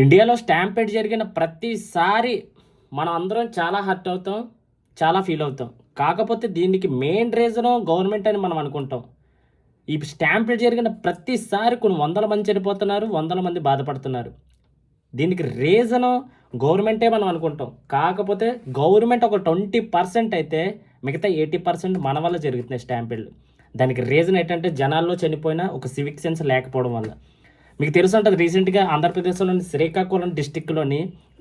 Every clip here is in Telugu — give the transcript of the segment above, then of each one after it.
ఇండియాలో స్టాంపేడ్ జరిగిన ప్రతిసారి మనం అందరం చాలా హర్ట్ అవుతాం, చాలా ఫీల్ అవుతాం. కాకపోతే దీనికి మెయిన్ రీజను గవర్నమెంట్ అని మనం అనుకుంటాం. ఈ స్టాంపేడ్ జరిగిన ప్రతిసారి కొన్ని వందల మంది చనిపోతున్నారు, వందల మంది బాధపడుతున్నారు. దీనికి రీజను గవర్నమెంటే మనం అనుకుంటాం. కాకపోతే గవర్నమెంట్ ఒక 20% అయితే మిగతా 80% మన వల్ల జరుగుతున్నాయి స్టాంపేడ్లు. దానికి రీజన్ ఏంటంటే జనాల్లో చనిపోయిన ఒక సివిక్ సెన్స్ లేకపోవడం వల్ల. మీకు తెలుసు ఉంటుంది, రీసెంట్గా ఆంధ్రప్రదేశ్లోని శ్రీకాకుళం డిస్టిక్లోని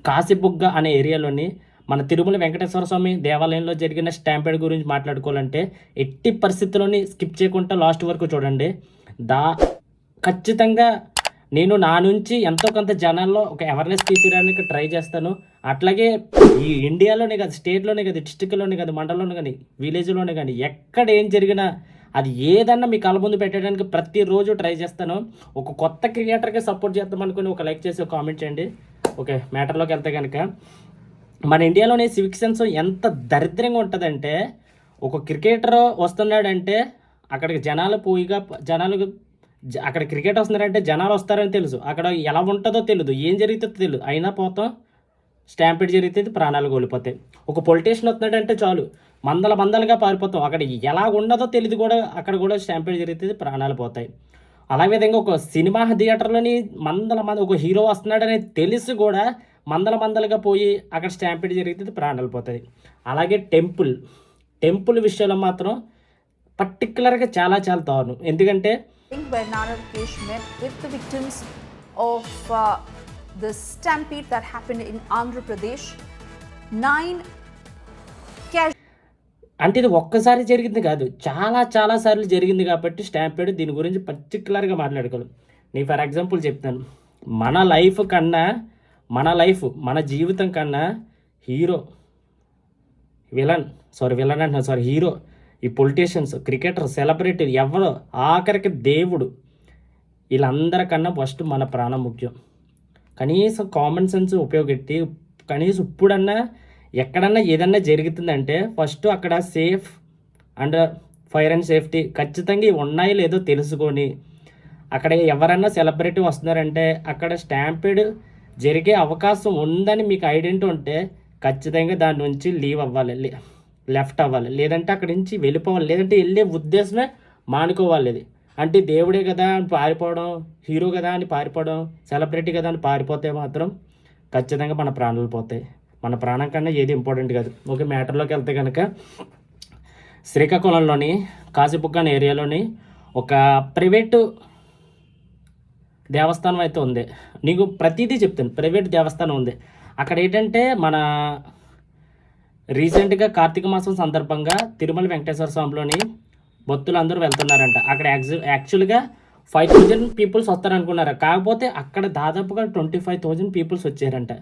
కాశీబుగ్గ అనే ఏరియాలోని మన తిరుమల వెంకటేశ్వర స్వామి దేవాలయంలో జరిగిన స్టాంపేడ్ గురించి మాట్లాడుకోవాలంటే ఎట్టి పరిస్థితుల్లోని స్కిప్ చేయకుండా లాస్ట్ వరకు చూడండి. ఖచ్చితంగా నేను నా నుంచి ఎంతో కొంత జనాల్లో ఒక అవేర్నెస్ తీసుకురావడానికి ట్రై చేస్తాను. అట్లాగే ఈ ఇండియాలోనే కాదు, స్టేట్లోనే కాదు, డిస్టిక్లోనే కాదు, మండలంలోనే కానీ, విలేజ్లోనే కానీ ఎక్కడ ఏం జరిగినా అది ఏదన్నా మీ కళ్ళ ముందు పెట్టడానికి ప్రతిరోజు ట్రై చేస్తాను. ఒక కొత్త క్రియేటర్కి సపోర్ట్ చేద్దాం అనుకుని ఒక లైక్ చేసి ఒక కామెంట్ చేయండి. ఓకే, మ్యాటర్లోకి వెళ్తే కనుక మన ఇండియాలోని సివిక్ సెన్స్ ఎంత దరిద్రంగా ఉంటుందంటే, ఒక క్రికెటర్ వస్తున్నాడంటే అక్కడికి అక్కడ క్రికెట్ వస్తున్నారంటే జనాలు వస్తారని తెలుసు, అక్కడ ఎలా ఉంటుందో తెలియదు, ఏం జరుగుతుందో తెలియదు, అయినా పోతాం. స్టాంపేడ్ జరిగితే ప్రాణాలు కోల్పోతాయి. ఒక పొలిటీషియన్ వస్తున్నాడంటే చాలు మందలుగా పారిపోతాం, అక్కడ ఎలా ఉండదో తెలియదు కూడా, అక్కడ కూడా స్టాంపేడ్ జరిగితే ప్రాణాలు పోతాయి. అలాగే విధంగా ఒక సినిమా థియేటర్లోని మంది ఒక హీరో వస్తున్నాడని తెలిసి కూడా మందలుగా పోయి అక్కడ స్టాంపేడ్ జరిగితే ప్రాణాలు పోతాయి. అలాగే టెంపుల్ విషయంలో మాత్రం పర్టికులర్గా చాలా దారుణం. ఎందుకంటే where Nara Rakesh met with the victims of the stampede that happened in Andhra Pradesh. 9 అంటే ఇది ఒక్కసారి జరిగింది కాదు, చాలా సార్లు జరిగింది. కాబట్టి స్టాంపేడ్ దీని గురించి పర్టికులర్గా మాట్లాడుకోవాలి. నేను ఫర్ ఎగ్జాంపుల్ చెప్తాను. మన జీవితం కన్నా హీరో, ఈ పొలిటీషియన్స్, క్రికెటర్, సెలబ్రిటీ, ఎవరో ఆఖరికి దేవుడు, వీళ్ళందరికన్నా ఫస్ట్ మన ప్రాణం ముఖ్యం. కనీసం కామన్ సెన్స్ ఉపయోగపెట్టి కనీసం ఇప్పుడన్నా ఎక్కడన్నా ఏదన్నా జరుగుతుందంటే ఫస్ట్ అక్కడ safe and fire and safety ఖచ్చితంగా ఉన్నాయో లేదో తెలుసుకొని, అక్కడ ఎవరన్నా సెలబ్రిటీ వస్తున్నారంటే అక్కడ స్టాంపేడ్ జరిగే అవకాశం ఉందని మీకు ఐడెంటిటీ ఉంటే ఖచ్చితంగా దాని నుంచి లెఫ్ట్ అవ్వాలి, లేదంటే అక్కడి నుంచి వెళ్ళిపోవాలి, లేదంటే వెళ్ళే ఉద్దేశమే మానుకోవాలి. అది అంటే దేవుడే కదా అని పారిపోవడం, హీరో కదా అని పారిపోవడం, సెలబ్రిటీ కదా అని పారిపోతే మాత్రం ఖచ్చితంగా మన ప్రాణాలు పోతాయి. మన ప్రాణం కన్నా ఏది ఇంపార్టెంట్ కాదు. ఓకే, మ్యాటర్లోకి వెళ్తే కనుక శ్రీకాకుళంలోని కాశీబుగ్గ అనే ఏరియాలోని ఒక ప్రైవేటు దేవస్థానం అయితే ఉంది. నీకు ప్రతిదీ చెప్తాను, ప్రైవేట్ దేవస్థానం ఉంది. అక్కడ ఏంటంటే మన రీసెంట్గా కార్తీక మాసం సందర్భంగా తిరుమల వెంకటేశ్వర స్వామిలోని భక్తులు అందరూ వెళ్తున్నారంట. అక్కడ యాక్చువల్గా 5,000 పీపుల్స్ వస్తారనుకున్నారు, కాకపోతే అక్కడ దాదాపుగా 25,000 పీపుల్స్ వచ్చారంట.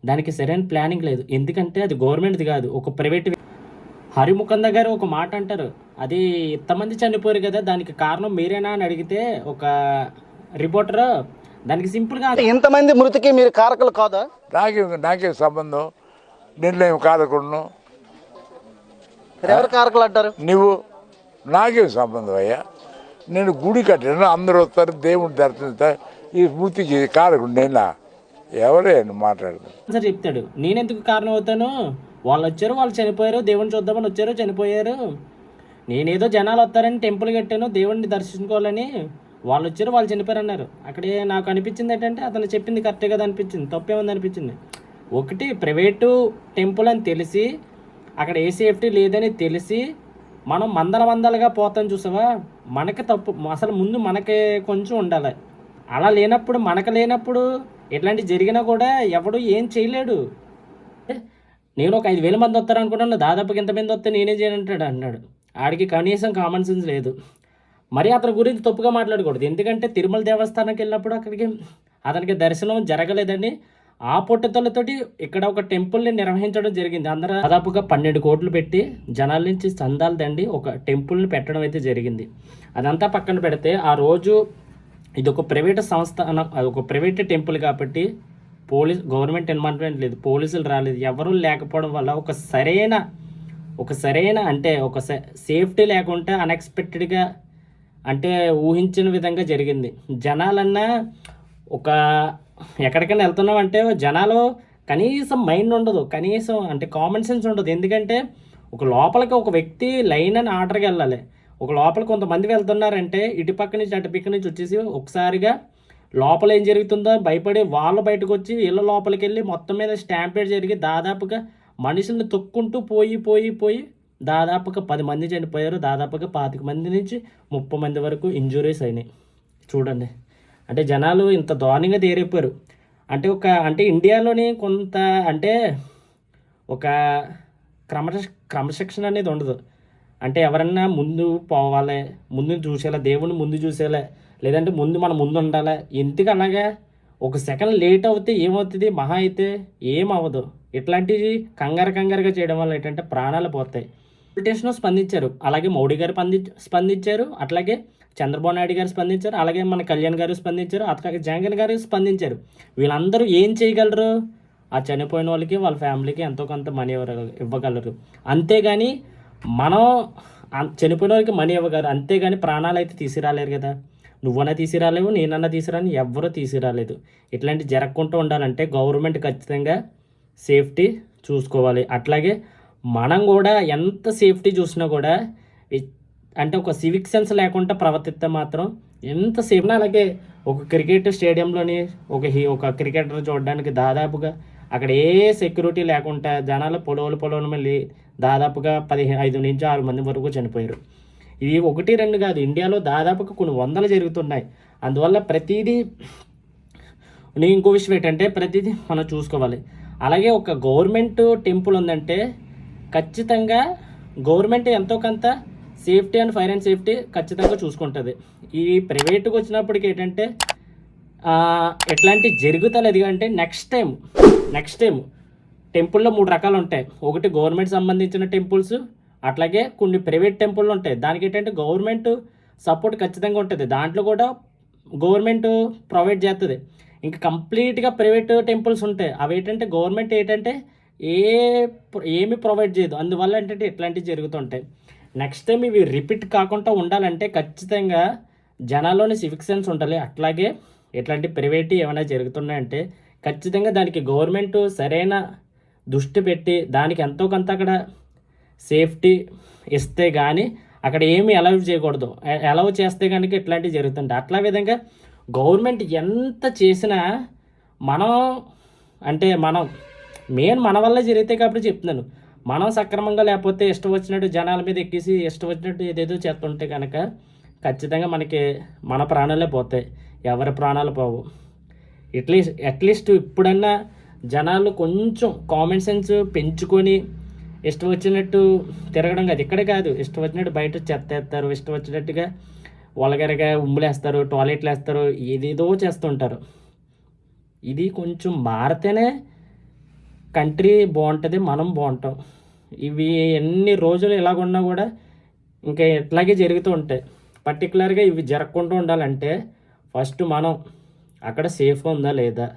దానికి సరైన ప్లానింగ్ లేదు. ఎందుకంటే అది గవర్నమెంట్ది కాదు, ఒక ప్రైవేట్. హరిముఖంద గారు ఒక మాట అంటారు, అది ఇంతమంది చనిపోయారు కదా దానికి కారణం మీరేనా అని అడిగితే ఒక రిపోర్టర్ దానికి సింపుల్గా, ఇంతమంది మృతికి మీరు కారకులు కాదా? నాకే సంబంధం, నిర్ణయం కాదకుండా ఎవరు కారకులు అంటారు? నువ్వు నాకే సంబంధం అయ్యా. నేను గుడి కట్టాను, అందరూ వస్తారు, దేవుని దర్శిస్తారు, ఈ మృతికి కారకుడు నేనా? ఎవరే మాట్లాడదు సార్ చెప్తాడు, నేనెందుకు కారణం అవుతాను? వాళ్ళు వచ్చారు, వాళ్ళు చనిపోయారు, దేవుని చూద్దామని వచ్చారు, చనిపోయారు. నేనేదో జనాలు వస్తారని టెంపుల్ కట్టాను, దేవుడిని దర్శించుకోవాలని, వాళ్ళు వచ్చారు, వాళ్ళు చనిపోయారు అన్నారు. అక్కడే నాకు అనిపించింది ఏంటంటే అతను చెప్పింది కరెక్టే కదా అనిపించింది, తప్పేముంది అనిపించింది. ఒకటి ప్రైవేటు టెంపుల్ అని తెలిసి అక్కడ ఏ సేఫ్టీ లేదని తెలిసి మనం మందలుగా పోతాం చూసావా, మనకి తప్పు. అసలు ముందు మనకి కొంచెం ఉండాలి. అలా లేనప్పుడు ఎట్లాంటివి జరిగినా కూడా ఎవడు ఏం చేయలేడు. నేను ఒక 5,000 మంది వస్తారు అనుకున్నాను, దాదాపుగా ఎంతమంది వస్తే నేనే చేయనంటాడు అన్నాడు. ఆడికి కనీసం కామన్ సెన్స్ లేదు. మరి అతని గురించి తప్పుగా మాట్లాడకూడదు. ఎందుకంటే తిరుమల దేవస్థానానికి వెళ్ళినప్పుడు అతనికి దర్శనం జరగలేదని ఆ పొట్టుతలతోటి ఇక్కడ ఒక టెంపుల్ని నిర్వహించడం జరిగింది. అందరూ దాదాపుగా 12 కోట్లు పెట్టి జనాల నుంచి చందాలు దండి ఒక టెంపుల్ని పెట్టడం అయితే జరిగింది. అదంతా పక్కన పెడితే ఆ రోజు ఇది ఒక ప్రైవేట్ సంస్థ, ఒక ప్రైవేట్ టెంపుల్ కాబట్టి గవర్నమెంట్ ఇన్వాల్వ్మెంట్ లేదు, పోలీసులు రాలేదు, ఎవరూ లేకపోవడం వల్ల ఒక సరైన అంటే ఒక సేఫ్టీ లేకుండా అన్ఎక్స్పెక్టెడ్గా అంటే ఊహించిన విధంగా జరిగింది. జనాలన్నా ఒక ఎక్కడికైనా వెళ్తున్నాం అంటే జనాలు కనీసం మైండ్ ఉండదు, కనీసం అంటే కామన్ సెన్స్ ఉండదు. ఎందుకంటే ఒక లోపలికి ఒక వ్యక్తి లైన్ అని ఆర్డర్కి వెళ్ళాలి. ఒక లోపల కొంతమంది వెళ్తున్నారంటే ఇటు పక్క నుంచి అటు పక్క నుంచి వచ్చేసి ఒకసారిగా లోపల ఏం జరుగుతుందో భయపడి వాళ్ళు బయటకు వచ్చి వీళ్ళ లోపలికి వెళ్ళి మొత్తం మీద స్టాంపేడ్ జరిగి దాదాపుగా మనుషుల్ని తొక్కుంటూ పోయి దాదాపుగా 10 మంది చనిపోయారు. దాదాపుగా 25 మంది నుంచి 30 మంది వరకు ఇంజురీస్ అయినాయి. చూడండి, అంటే జనాలు ఇంత దారుణంగా తేరైపోయారు. అంటే ఇండియాలోని కొంత అంటే ఒక క్రమశిక్షణ అనేది ఉండదు. అంటే ఎవరన్నా ముందు పోవాలి, ముందు చూసేలా, దేవుని ముందు చూసేలా, లేదంటే మనం ముందు ఉండాలి. ఎందుకు అలాగా ఒక సెకండ్ లేట్ అవుతే ఏమవుతుంది? మహా అయితే ఏమవ్వదు. ఇట్లాంటివి కంగారుగా చేయడం వల్ల ఏంటంటే ప్రాణాలు పోతాయి. పొలిటీషియన్ స్పందించారు, అలాగే మోడీ గారు స్పందించారు, అట్లాగే చంద్రబాబు నాయుడు గారు స్పందించారు, అలాగే మన కళ్యాణ్ గారు స్పందించారు, అట్లాగే జగన్ గారు స్పందించారు. వీళ్ళందరూ ఏం చేయగలరు? ఆ చనిపోయిన వాళ్ళకి వాళ్ళ ఫ్యామిలీకి ఎంతో కొంత మనీ ఇవ్వగలరు. అంతేగాని మనం చనిపోయిన వాళ్ళకి మనీ ఇవ్వగలరు, అంతేగాని ప్రాణాలు అయితే తీసుకురాలేరు కదా. నువ్వన్నా తీసుకురాలేవు, నేనన్నా తీసుకురాని, ఎవ్వరూ తీసుకురాలేదు. ఇట్లాంటి జరగకుండా ఉండాలంటే గవర్నమెంట్ ఖచ్చితంగా సేఫ్టీ చూసుకోవాలి. అట్లాగే మనం కూడా ఎంత సేఫ్టీ చూసినా కూడా అంటే ఒక సివిక్ సెన్స్ లేకుండా ప్రవర్తిస్తే మాత్రం ఎంత సేఫ్. అలాగే ఒక క్రికెట్ స్టేడియంలోని ఒక క్రికెటర్ చూడడానికి దాదాపుగా అక్కడ ఏ సెక్యూరిటీ లేకుండా జనాలు పొలవులు మళ్ళీ దాదాపుగా 5 నుంచి 6 మంది వరకు చనిపోయారు. ఇది 1-2 కాదు, ఇండియాలో దాదాపుగా కొన్ని వందలు జరుగుతున్నాయి. అందువల్ల ప్రతిదీ ఇంకో విషయం ఏంటంటే ప్రతిదీ మనం చూసుకోవాలి. అలాగే ఒక గవర్నమెంట్ టెంపుల్ ఉందంటే ఖచ్చితంగా గవర్నమెంట్ ఎంతో కొంత safety and fire and safety ఖచ్చితంగా చూసుకుంటుంది. ఈ ప్రైవేట్కి వచ్చినప్పటికి ఏంటంటే ఎట్లాంటి జరుగుతలేదు. అంటే నెక్స్ట్ టైం టెంపుల్లో 3 రకాలు ఉంటాయి. ఒకటి గవర్నమెంట్ సంబంధించిన టెంపుల్స్, అట్లాగే కొన్ని ప్రైవేట్ టెంపుల్ ఉంటాయి. దానికి ఏంటంటే గవర్నమెంట్ సపోర్ట్ ఖచ్చితంగా ఉంటుంది. దాంట్లో కూడా గవర్నమెంట్ ప్రొవైడ్ చేస్తుంది. ఇంకా కంప్లీట్గా ప్రైవేట్ టెంపుల్స్ ఉంటాయి. అవి ఏంటంటే గవర్నమెంట్ ఏమి ప్రొవైడ్ చేయదు. అందువల్ల ఏంటంటే ఇట్లాంటివి జరుగుతుంటాయి. నెక్స్ట్ టైం ఇవి రిపీట్ కాకుండా ఉండాలంటే ఖచ్చితంగా జనాల్లోని సివిక్ సెన్స్ ఉండాలి. అట్లాగే ఇట్లాంటి ప్రైవేట్ ఏమైనా జరుగుతున్నాయంటే ఖచ్చితంగా దానికి గవర్నమెంట్ సరైన దృష్టి పెట్టి దానికి ఎంతో కొంత అక్కడ సేఫ్టీ ఇస్తే కానీ అక్కడ ఏమీ అలౌ చేయకూడదు. అలౌ చేస్తే కనుక ఇట్లాంటివి జరుగుతుంటాయి. అట్లా విధంగా గవర్నమెంట్ ఎంత చేసినా మనం మన వల్ల జరుగుతాయి కాబట్టి చెప్తున్నాను. మనం సక్రమంగా లేకపోతే ఇష్టం వచ్చినట్టు జనాల మీద ఎక్కేసి ఇష్టం వచ్చినట్టు ఏదేదో చేస్తుంటే కనుక ఖచ్చితంగా మన ప్రాణాలే పోతాయి, ఎవరి ప్రాణాలు పోవు. అట్లీస్ట్ ఇప్పుడన్నా జనాలు కొంచెం కామన్ సెన్స్ పెంచుకొని ఇష్టం వచ్చినట్టు తిరగడం కాదు. ఇక్కడే కాదు, ఇష్టం వచ్చినట్టు బయట చెత్త వేస్తారు, ఇష్టం వచ్చినట్టుగా వల్గరగా ఉమ్ములేస్తారు, టాయిలెట్లు వేస్తారు, ఏదేదో చేస్తుంటారు. ఇది కొంచెం మారితేనే కంట్రీ బాగుంటుంది, మనం బాగుంటాం. ఇవి ఎన్ని రోజులు ఇలాగున్నా కూడా ఇంకా ఇట్లాగే జరుగుతూ ఉంటాయి. పర్టికులర్గా ఇవి జరగకుండా ఉండాలంటే ఫస్ట్ మనం అక్కడ సేఫ్గా ఉందా లేదా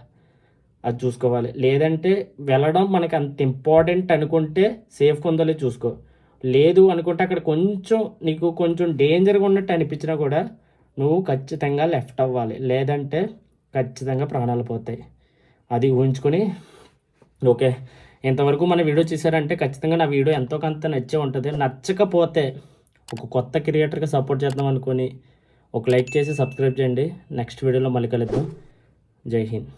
అది చూసుకోవాలి. లేదంటే వెళ్ళడం మనకి అంత ఇంపార్టెంట్ అనుకుంటే సేఫ్గా ఉందో లేదో చూసుకో. లేదు అనుకుంటే అక్కడ నీకు కొంచెం డేంజర్గా ఉన్నట్టు అనిపించినా కూడా నువ్వు ఖచ్చితంగా లెఫ్ట్ అవ్వాలి. లేదంటే ఖచ్చితంగా ప్రాణాలు పోతాయి. అది ఊహించుకొని ఓకే, ఇంతవరకు మన వీడియో చూసారంటే ఖచ్చితంగా నా వీడియో ఎంతో కొంత నచ్చే ఉంటుంది. నచ్చకపోతే ఒక కొత్త క్రియేటర్గా సపోర్ట్ చేద్దాం అనుకొని ఒక లైక్ చేసి సబ్స్క్రైబ్ చేయండి. నెక్స్ట్ వీడియోలో మళ్ళీ కలుద్దాం. జై హింద్.